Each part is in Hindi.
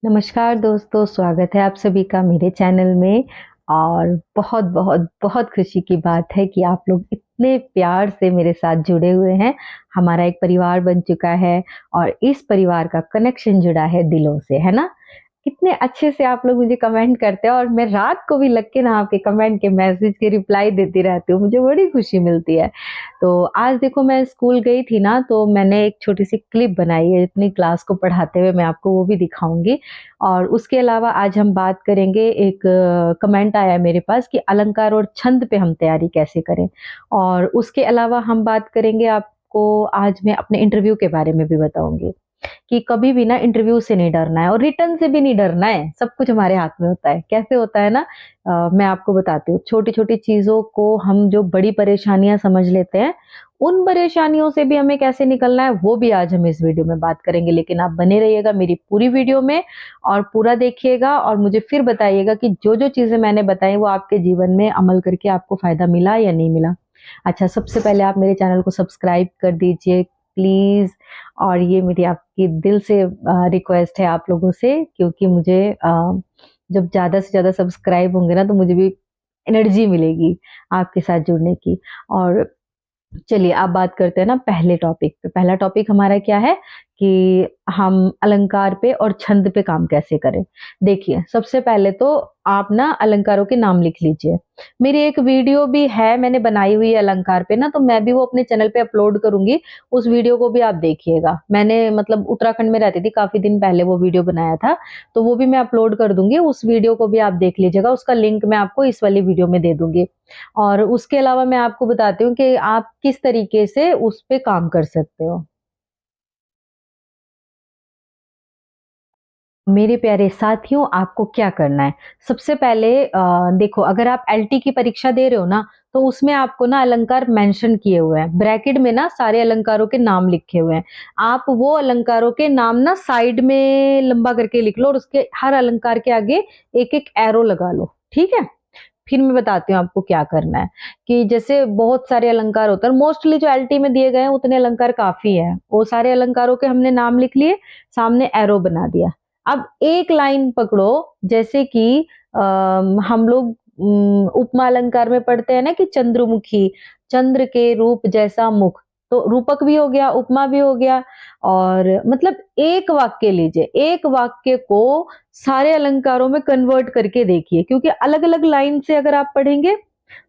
नमस्कार दोस्तों, स्वागत है आप सभी का मेरे चैनल में। और बहुत बहुत बहुत खुशी की बात है कि आप लोग इतने प्यार से मेरे साथ जुड़े हुए हैं। हमारा एक परिवार बन चुका है और इस परिवार का कनेक्शन जुड़ा है दिलों से, है ना? कितने अच्छे से आप लोग मुझे कमेंट करते हैं और मैं रात को भी लग के ना आपके कमेंट के मैसेज के रिप्लाई देती रहती हूँ, मुझे बड़ी खुशी मिलती है। तो आज देखो मैं स्कूल गई थी ना, तो मैंने एक छोटी-सी क्लिप बनाई है अपनी क्लास को पढ़ाते हुए, मैं आपको वो भी दिखाऊँगी। और उसके अलावा आज हम बात करेंगे, एक कमेंट आया है मेरे पास कि अलंकार और छंद पे हम तैयारी कैसे करें? और उसके अलावा हम बात करेंगे, आपको आज मैं अपने इंटरव्यू के बारे में भी बताऊँगी। कि कभी भी ना इंटरव्यू से नहीं डरना है और रिटर्न से भी नहीं डरना है, सब कुछ हमारे हाथ में होता है। कैसे होता है ना, मैं आपको बताती हूँ। छोटी-छोटी चीज़ों को हम जो बड़ी परेशानियाँ समझ लेते हैं, उन परेशानियों से भी हमें कैसे निकलना है, वो भी आज हम इस वीडियो में बात करेंगे। लेकिन आप बने रहिएगा मेरी पूरी वीडियो में और पूरा देखिएगा और मुझे फिर बताइएगा कि जो-जो चीज़ें मैंने बताई वो आपके जीवन में अमल करके आपको फ़ायदा मिला या नहीं मिला। अच्छा, सबसे पहले आप मेरे चैनल को सब्सक्राइब कर दीजिए प्लीज़। और ये मेरी आपकी दिल से रिक्वेस्ट है आप लोगों से, क्योंकि मुझे जब ज़्यादा से ज़्यादा सब्सक्राइब होंगे ना, तो मुझे भी एनर्जी मिलेगी आपके साथ जुड़ने की। और चलिए अब बात करते हैं ना पहले टॉपिक पे। पहला टॉपिक हमारा क्या है कि हम अलंकार पे और छंद पे काम कैसे करें। देखिए, सबसे पहले तो आप ना अलंकारों के नाम लिख लीजिए। मेरी एक वीडियो भी है, मैंने बनाई हुई है अलंकार पे ना, तो मैं भी वो अपने चैनल पे अपलोड करूँगी, उस वीडियो को भी आप देखिएगा। मैंने मतलब उत्तराखंड में रहती थी, काफ़ी दिन पहले वो वीडियो बनाया था, तो वो भी मैं अपलोड कर दूँगी, उस वीडियो को भी आप देख लीजिएगा, उसका लिंक मैं आपको इस वाली वीडियो में दे दूँगी। और उसके अलावा मैं आपको बताती हूँ कि आप किस तरीके से उस पे काम कर सकते हो। मेरे प्यारे साथियों, आपको क्या करना है? सबसे पहले देखो, अगर आप एलटी की परीक्षा दे रहे हो ना, तो उसमें आपको ना अलंकार मेंशन किए हुए हैं। ब्रैकेट में ना सारे अलंकारों के नाम लिखे हुए हैं। आप वो अलंकारों के नाम ना साइड में लंबा करके लिख लो और उसके हर अलंकार के आगे एक-एक एरो लगा लो, ठीक है? फिर मैं बताती हूँ आपको क्या करना है। कि जैसे बहुत सारे अलंकार होते हैं, मोस्टली जो एलटी में दिए गए हैं उतने अलंकार काफ़ी हैं। वो सारे अलंकारों के हमने नाम लिख लिए, सामने एरो बना दिया। अब एक लाइन पकड़ो, जैसे कि हम लोग उपमा अलंकार में पढ़ते हैं ना कि चंद्रमुखी, चंद्र के रूप जैसा मुख, तो रूपक भी हो गया, उपमा भी हो गया। और मतलब एक वाक्य लीजिए, एक वाक्य को सारे अलंकारों में कन्वर्ट करके देखिए, क्योंकि अलग-अलग लाइन से अगर आप पढ़ेंगे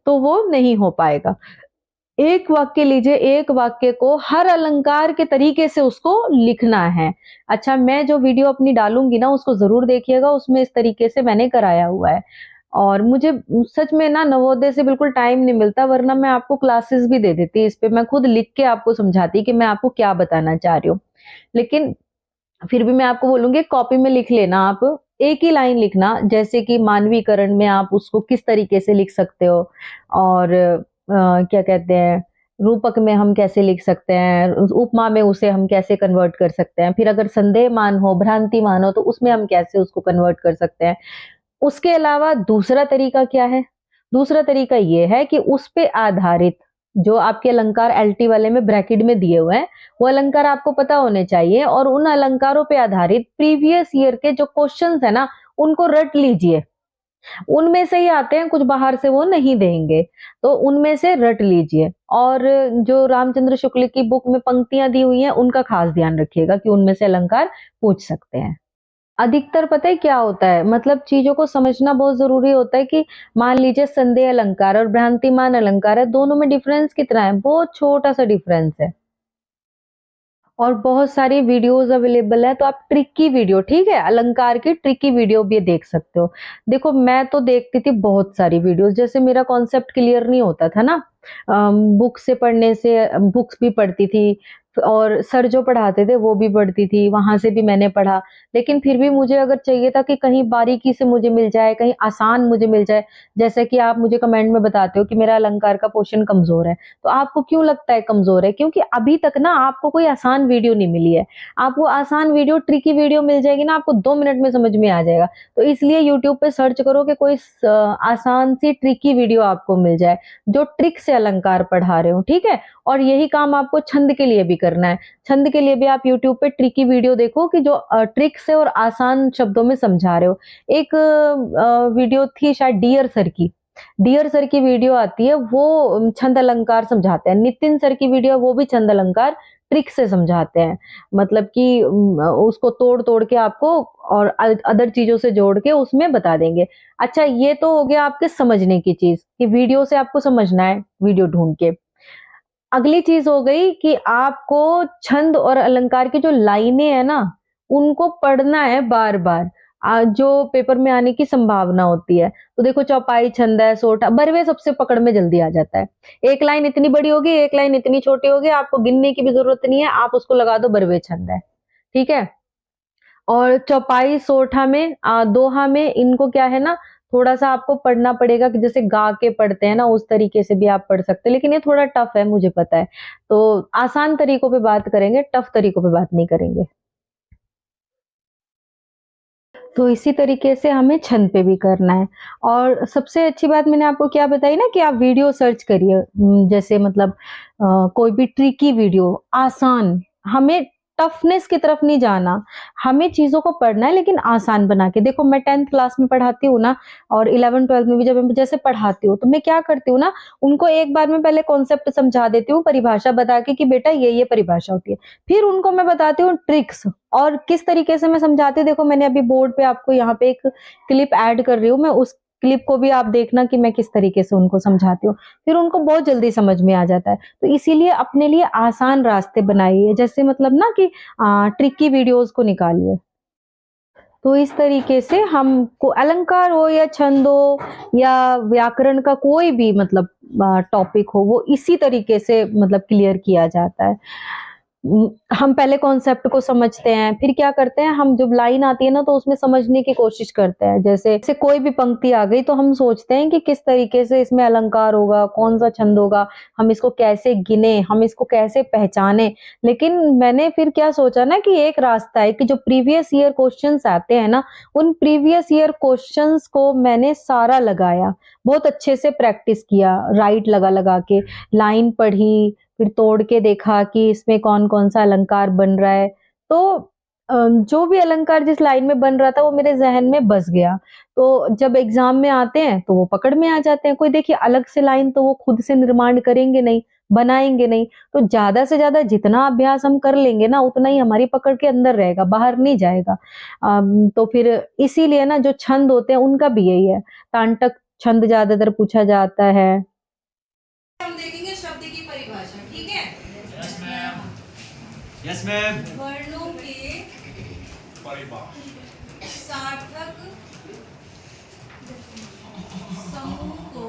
तो वो नहीं हो पाएगा। एक वाक्य लीजिए, एक वाक्य को हर अलंकार के तरीके से उसको लिखना है। अच्छा, मैं जो वीडियो अपनी डालूँगी ना उसको ज़रूर देखिएगा, उसमें इस तरीके से मैंने कराया हुआ है। और मुझे सच में ना नवोदय से बिल्कुल टाइम नहीं मिलता, वरना मैं आपको क्लासेस भी दे देती इस पे, मैं खुद लिख के आपको समझाती कि मैं आपको क्या बताना चाह रही हूँ। लेकिन फिर भी मैं आपको बोलूँगी कॉपी में लिख लेना आप, एक ही लाइन लिखना, जैसे कि मानवीकरण में आप उसको किस तरीके से लिख सकते हो। और क्या कहते हैं, रूपक में हम कैसे लिख सकते हैं, उपमा में उसे हम कैसे कन्वर्ट कर सकते हैं, फिर अगर संदेहमान हो, भ्रांतिमान हो तो उसमें हम कैसे उसको कन्वर्ट कर सकते हैं। उसके अलावा दूसरा तरीका क्या है? दूसरा तरीका ये है कि उस पे आधारित जो आपके अलंकार एलटी वाले में ब्रैकेट में दिए हुए हैं, वो अलंकार आपको पता होने चाहिए और उन अलंकारों पे आधारित प्रीवियस ईयर के जो क्वेश्चंस है ना, उनको रट लीजिए। उनमें से ही आते हैं, कुछ बाहर से वो नहीं देंगे, तो उनमें से रट लीजिए। और जो रामचंद्र शुक्ल की बुक में पंक्तियाँ दी हुई हैं, उनका खास ध्यान रखिएगा कि उनमें से अलंकार पूछ सकते हैं। अधिकतर पता है क्या होता है, मतलब चीज़ों को समझना बहुत ज़रूरी होता है कि मान लीजिए संदेह अलंकार और भ्रांतिमान अलंकार है, दोनों में डिफरेंस कितना है? बहुत छोटा-सा डिफरेंस है। और बहुत सारी वीडियोज़ अवेलेबल है, तो आप ट्रिकी वीडियो, ठीक है? अलंकार की ट्रिकी वीडियो भी देख सकते हो। देखो, मैं तो देखती थी बहुत सारी वीडियोज़, जैसे मेरा कॉन्सेप्ट क्लियर नहीं होता था ना, बुक से पढ़ने से बुक्स भी पढ़ती थी और सर जो पढ़ाते थे वो भी पढ़ती थी, वहाँ से भी मैंने पढ़ा। लेकिन फिर भी मुझे अगर चाहिए था कि कहीं बारीकी से मुझे मिल जाए, कहीं आसान मुझे मिल जाए, जैसे कि आप मुझे कमेंट में बताते हो कि मेरा अलंकार का पोर्शन कमज़ोर है। तो आपको क्यों लगता है कमज़ोर है? क्योंकि अभी तक ना आपको कोई आसान वीडियो नहीं मिली है। आपको आसान वीडियो, ट्रिकी वीडियो मिल जाएगी ना, आपको 2 मिनट में समझ में आ जाएगा। तो इसलिए यूट्यूब पे सर्च करो कि कोई आसान सी ट्रिकी वीडियो आपको मिल जाए, जो ट्रिक से अलंकार पढ़ा रहे हो, ठीक है? और यही काम आपको छंद के लिए भी करना है। छंद के लिए भी आप यूट्यूब पे ट्रिकी वीडियो देखो कि जो ट्रिक से और आसान शब्दों में समझा रहे हो। एक वीडियो थी शायद डियर सर की वीडियो आती है, वो छंद अलंकार समझाते हैं। नितिन सर की वीडियो, वो भी छंद अलंकार ट्रिक से समझाते हैं, मतलब कि उसको तोड़ तोड़ के आपको और अदर चीजों से जोड़ के उसमें बता देंगे। अच्छा, ये तो हो गया आपके समझने की चीज कि वीडियो से आपको समझना है, वीडियो ढूंढ के। अगली चीज हो गई कि आपको छंद और अलंकार की जो लाइनें है ना, उनको पढ़ना है बार बार, जो पेपर में आने की संभावना होती है। तो देखो, चौपाई छंद है, सोठा, बरवे सबसे पकड़ में जल्दी आ जाता है। एक लाइन इतनी बड़ी होगी, एक लाइन इतनी छोटी होगी, आपको गिनने की भी जरूरत नहीं है, आप उसको लगा दो बरवे छंद है। ठीक है। और चौपाई सोठा में दोहा में इनको क्या है ना, थोड़ा सा आपको पढ़ना पड़ेगा कि जैसे गा के पढ़ते हैं ना, उस तरीके से भी आप पढ़ सकते हैं, लेकिन ये थोड़ा टफ है, मुझे पता है। तो आसान तरीकों पे बात करेंगे, टफ तरीकों पे बात नहीं करेंगे। तो इसी तरीके से हमें छंद पे भी करना है। और सबसे अच्छी बात मैंने आपको क्या बताई ना कि आप वीडियो सर्च करिए, जैसे मतलब कोई भी ट्रिकी वीडियो, आसान, हमें टफनेस की तरफ नहीं जाना, हमें चीजों को पढ़ना है लेकिन आसान बना के। देखो, मैं 10th क्लास में पढ़ाती हूँ ना, और 11 12 में भी जब मैं जैसे पढ़ाती हूँ, तो मैं क्या करती हूँ ना, उनको एक बार में पहले कॉन्सेप्ट समझा देती हूँ, परिभाषा बता के कि बेटा ये परिभाषा होती है। फिर उनको मैं बताती हूँ ट्रिक्स, और किस तरीके से मैं समझाती हूँ। देखो, मैंने अभी बोर्ड पे आपको यहाँ पे एक क्लिप ऐड कर रही हूँ, मैं उस क्लिप को भी आप देखना कि मैं किस तरीके से उनको समझाती हूँ। फिर उनको बहुत जल्दी समझ में आ जाता है। तो इसीलिए अपने लिए आसान रास्ते बनाइए, जैसे मतलब ना कि ट्रिकी वीडियोस को निकालिए। तो इस तरीके से हमको अलंकार हो या छंद हो या व्याकरण का कोई भी मतलब टॉपिक हो, वो इसी तरीके से मतलब क्लियर किया जाता है। हम पहले कॉन्सेप्ट को समझते हैं, फिर क्या करते हैं, हम जब लाइन आती है ना, तो उसमें समझने की कोशिश करते हैं। जैसे कोई भी पंक्ति आ गई, तो हम सोचते हैं कि किस तरीके से इसमें अलंकार होगा, कौन सा छंद होगा, हम इसको कैसे गिने, हम इसको कैसे पहचाने। लेकिन मैंने फिर क्या सोचा ना कि एक रास्ता है कि जो प्रीवियस ईयर क्वेश्चंस आते हैं ना, उन प्रीवियस ईयर क्वेश्चंस को मैंने सारा लगाया, बहुत अच्छे से प्रैक्टिस किया, राइट लगा लगा के, लाइन पढ़ी, फिर तोड़ के देखा कि इसमें कौन कौन सा अलंकार बन रहा है। तो जो भी अलंकार जिस लाइन में बन रहा था, वो मेरे जहन में बस गया। तो जब एग्जाम में आते हैं तो वो पकड़ में आ जाते हैं। कोई देखिए अलग से लाइन तो वो खुद से निर्माण करेंगे नहीं, बनाएंगे नहीं। तो ज्यादा से ज्यादा जितना अभ्यास हम कर लेंगे ना, उतना ही हमारी पकड़ के अंदर रहेगा, बाहर नहीं जाएगा। तो फिर इसीलिए ना, जो छंद होते हैं उनका भी यही है। तांटक छंद ज्यादातर पूछा जाता है। हम देखेंगे शब्द की परिभाषा, ठीक है? Yes ma'am. Yes ma'am. वर्णों के सार्थक समूह को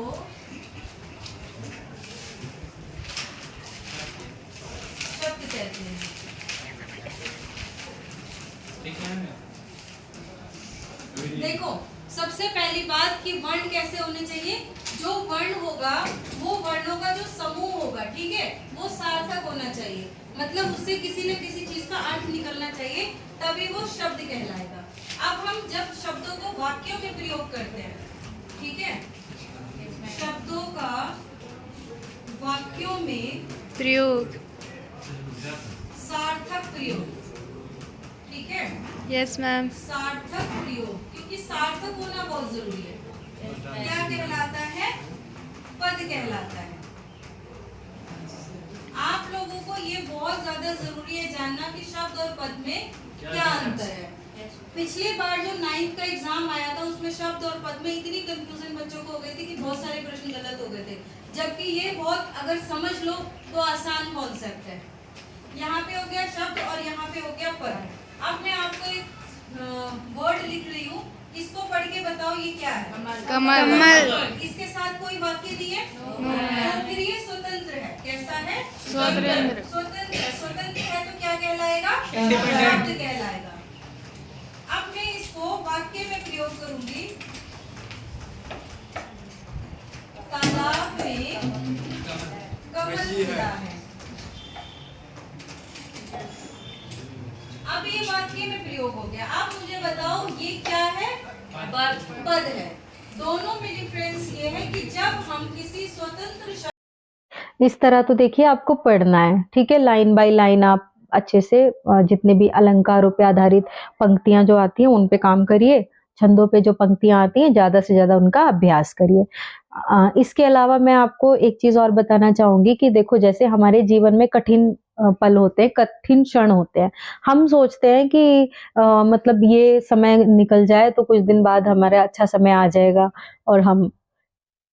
शब्द कहते हैं। देखो, सबसे पहली बात कि वर्ण कैसे होने चाहिए। जो वर्ण होगा, वो वर्णों का जो समूह होगा, ठीक है, वो सार्थक होना चाहिए। मतलब उससे किसी न किसी चीज का अर्थ निकलना चाहिए, तभी वो शब्द कहलाएगा। अब हम जब शब्दों को वाक्यों में प्रयोग करते हैं, ठीक है, शब्दों का वाक्यों में प्रयोग। सार्थक प्रयोग, ठीक है, यस मैम। सार्थक प्रयोग, क्योंकि सार्थक होना बहुत जरूरी है। क्या कहलाता है? पद कहलाता है। आप लोगों को ये बहुत ज्यादा जरूरी है जानना कि शब्द और पद में क्या अंतर है। पिछली बार जो 9th का एग्जाम आया था, उसमें शब्द और पद में इतनी कंफ्यूजन बच्चों को हो गई थी कि बहुत सारे प्रश्न गलत हो गए थे, जबकि ये बहुत अगर समझ लो तो आसान कॉन्सेप्ट है। यहाँ पे हो गया शब्द और यहाँ पे हो गया पद। अब मैं आपको एक वर्ड लिख रही हूँ, इसको पढ़ के बताओ ये क्या है। कमल। इसके साथ कोई वाक्य नहीं है, तो फिर ये स्वतंत्र है। कैसा है? स्वतंत्र। स्वतंत्र। स्वतंत्र है तो क्या कहलाएगा? इंडिपेंडेंट। शब्द कहलाएगा। अब मैं इसको वाक्य में प्रयोग करूंगी। तालाब में कमल खिला है। अब ये वाक्य में प्रयोग हो गया। अब मुझे बताओ ये क्या है? पद है। दोनों में डिफरेंस ये है कि जब हम किसी स्वतंत्र इस तरह तो देखिए आपको पढ़ना है, ठीक है, लाइन बाय लाइन आप अच्छे से जितने भी अलंकारों पे आधारित पंक्तियां जो आती हैं उन पे काम करिए, छंदों पे जो पंक्तियां आती हैं ज़्यादा से ज़्यादा उनका अभ्यास करिए। इसके अलावा मैं आपको एक चीज़ और बताना चाहूँगी कि देखो जैसे हमारे जीवन में कठिन पल होते हैं, कठिन क्षण होते हैं। हम सोचते हैं कि मतलब ये समय निकल जाए तो कुछ दिन बाद हमारा अच्छा समय आ जाएगा और हम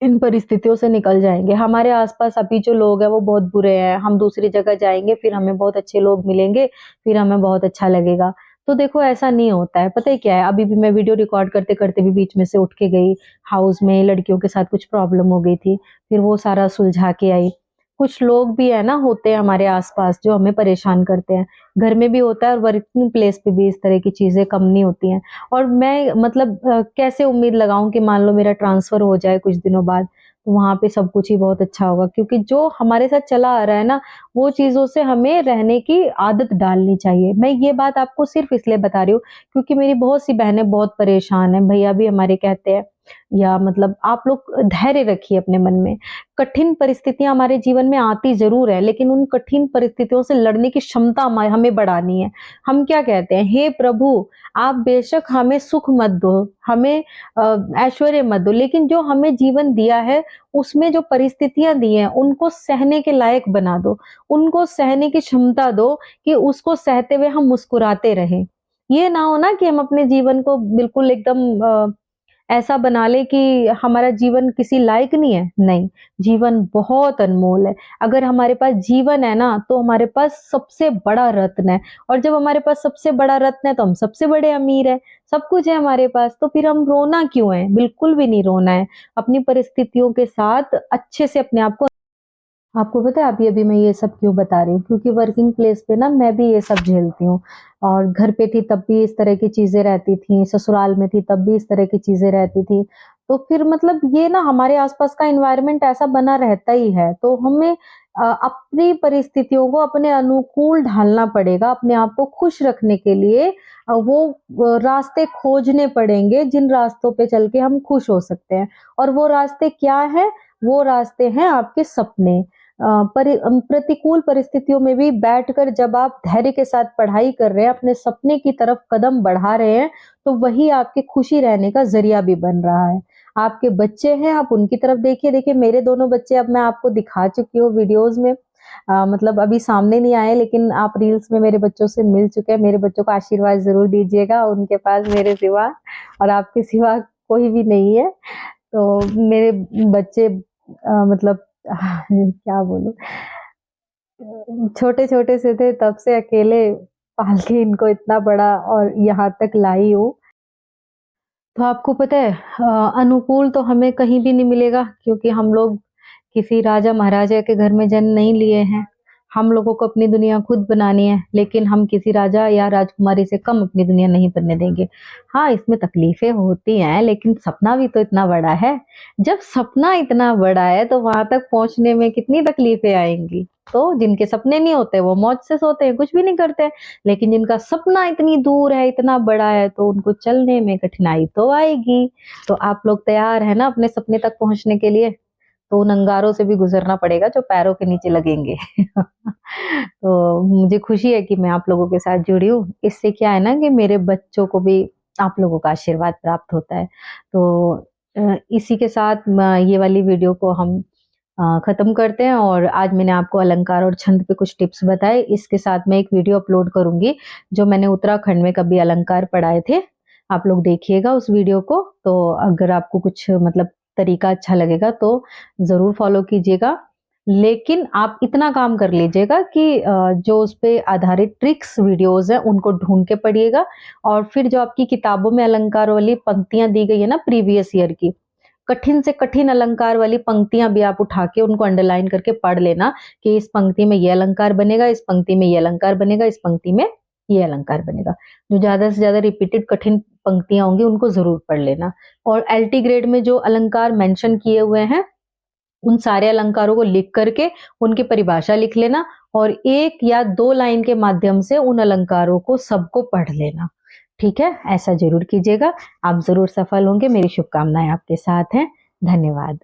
इन परिस्थितियों से निकल जाएँगे। हमारे आस-पास अभी जो लोग हैं वो बहुत बुरे हैं, हम दूसरी जगह जाएँगे फिर हमें बहुत अच्छे लोग मिलेंगे, फिर हमें बहुत अच्छा लगेगा। तो देखो ऐसा नहीं होता है, पता है क्या है? अभी भी मैं वीडियो रिकॉर्ड करते-करते भी बीच में से उठ के गई, हाउस में लड़कियों के साथ कुछ प्रॉब्लम हो गई थी, फिर वो सारा सुलझा के आई। कुछ लोग भी है ना होते हैं हमारे आस-पास जो हमें परेशान करते हैं, घर में भी होता है और वर्किंग प्लेस पे भी इस तरह की चीज़ें कम नहीं होती हैं। और मैं मतलब कैसे उम्मीद लगाऊँ कि मान लो मेरा ट्रांसफ़र हो जाए कुछ दिनों बाद, तो वहाँ पे सब कुछ ही बहुत अच्छा होगा क्योंकि जो हमारे साथ चला आ रहा है ना, वो चीज़ों से हमें रहने की आदत डालनी चाहिए। मैं ये बात आपको सिर्फ़ इसलिए बता रही हूँ क्योंकि मेरी बहुत सी बहनें बहुत परेशान हैं, भैया भी हमारे कहते हैं या मतलब आप लोग धैर्य रखिए अपने मन में। कठिन परिस्थितियाँ हमारे जीवन में आती ज़रूर है, लेकिन उन कठिन परिस्थितियों से लड़ने की क्षमता हमें बढ़ानी है। हम क्या कहते हैं, हे प्रभु आप बेशक हमें सुख मत दो, हमें ऐश्वर्य मत दो, लेकिन जो हमें जीवन दिया है, उसमें जो परिस्थितियाँ दी हैं, उनको सहने के लायक बना दो। उनको सहने की क्षमता दो कि उसको सहते हुए हम मुस्कुराते रहें। ये ना हो ना कि हम अपने जीवन को बिल्कुल एकदम ऐसा बना लें कि हमारा जीवन किसी लायक नहीं है, नहीं, जीवन बहुत अनमोल है। अगर हमारे पास जीवन है ना, तो हमारे पास सबसे बड़ा रत्न है और जब हमारे पास सबसे बड़ा रत्न है, तो हम सबसे बड़े अमीर हैं। सब कुछ है हमारे पास, तो फिर हम रोना क्यों है? बिल्कुल भी नहीं रोना है। अपनी परिस्थितियों के साथ अच्छे से अपने आप को आपको पता है अभी-अभी मैं ये सब क्यों बता रही हूँ? क्योंकि वर्किंग प्लेस पे ना मैं भी ये सब झेलती हूँ और घर पे थी तब भी इस तरह की चीज़ें रहती थी, ससुराल में थी तब भी इस तरह की चीज़ें रहती थी। तो फिर मतलब ये ना हमारे आस-पास का एनवायरनमेंट ऐसा बना रहता ही है, तो हमें अपनी परिस्थितियों को अपने अनुकूल ढालना पड़ेगा, अपने आप को खुश रखने के लिए वो रास्ते खोजने पड़ेंगे जिन रास्तों पे चल के हम खुश हो सकते हैं और वो रास्ते क्या हैं? वो रास्ते हैं आपके सपने। प्रतिकूल परिस्थितियों में भी बैठकर जब आप धैर्य के साथ पढ़ाई कर रहे हैं, अपने सपने की तरफ कदम बढ़ा रहे हैं, तो वही आपकी खुशी रहने का ज़रिया भी बन रहा है। आपके बच्चे हैं, आप उनकी तरफ देखिए, देखिए मेरे दोनों बच्चे अब मैं आपको दिखा चुकी हूँ वीडियोज़ में। मतलब अभी सामने नहीं आए लेकिन आप रील्स में मेरे बच्चों से मिल चुके हैं। मेरे बच्चों को आशीर्वाद ज़रूर दीजिएगा, उनके पास मेरे सिवा और आपके सिवा कोई भी नहीं है। तो मेरे बच्चे मतलब क्या बोलूँ छोटे-छोटे से थे तब से अकेले पाल के इनको इतना बड़ा और यहाँ तक लाई हूँ। तो आपको पता है अनुकूल तो हमें कहीं भी नहीं मिलेगा क्योंकि हम लोग किसी राजा महाराजा के घर में जन्म नहीं लिए हैं। हम लोगों को अपनी दुनिया खुद बनानी है, लेकिन हम किसी राजा या राजकुमारी से कम अपनी दुनिया नहीं बनने देंगे। हाँ, इसमें तकलीफ़ें होती हैं, लेकिन सपना भी तो इतना बड़ा है। जब सपना इतना बड़ा है, तो वहाँ तक पहुँचने में कितनी तकलीफ़ें आएँगी। तो जिनके सपने नहीं होते, वो मौज से सोते हैं, कुछ भी नहीं करते। लेकिन जिनका सपना इतनी दूर है, इतना बड़ा है, तो उनको चलने में कठिनाई तो आएगी। तो आप लोग तैयार हैं ना अपने सपने तक पहुँचने के लिए? तो उन अंगारों से भी गुज़रना पड़ेगा जो पैरों के नीचे लगेंगे। तो मुझे खुशी है कि मैं आप लोगों के साथ जुड़ी हूँ। इससे क्या है ना कि मेरे बच्चों को भी आप लोगों का आशीर्वाद प्राप्त होता है। तो इसी के साथ ये वाली वीडियो को हम ख़त्म करते हैं और आज मैंने आपको अलंकार और छंद पे कुछ टिप्स बताए। इसके साथ मैं एक वीडियो अपलोड करूँगी, जो मैंने उत्तराखंड में कभी अलंकार पढ़ाए थे। आप लोग देखिएगा उस वीडियो को, तो अगर आपको कुछ मतलब तरीका अच्छा लगेगा तो ज़रूर फ़ॉलो कीजिएगा। लेकिन आप इतना काम कर लीजिएगा कि जो उस पे आधारित ट्रिक्स वीडियोज़ हैं, उनको ढूँढ के पढ़िएगा और फिर जो आपकी किताबों में अलंकार वाली पंक्तियाँ दी गई है ना प्रीवियस ईयर की, कठिन से कठिन अलंकार वाली पंक्तियाँ भी आप उठा के उनको अंडरलाइन करके पढ़ लेना कि इस पंक्ति में ये अलंकार बनेगा, इस पंक्ति में ये अलंकार बनेगा, इस पंक्ति में ये अलंकार बनेगा। जो ज़्यादा से ज़्यादा रिपीटेड कठिन पंक्तियाँ होंगी उनको ज़रूर पढ़ लेना। और एलटी ग्रेड में जो अलंकार मेंशन किए हुए हैं, उन सारे अलंकारों को लिख करके उनकी परिभाषा लिख लेना और 1 या 2 लाइन के माध्यम से उन अलंकारों को सबको पढ़ लेना। ठीक है? ऐसा ज़रूर कीजिएगा। आप ज़रूर सफल होंगे। मेरी शुभकामनाएँ आपके साथ हैं। धन्यवाद।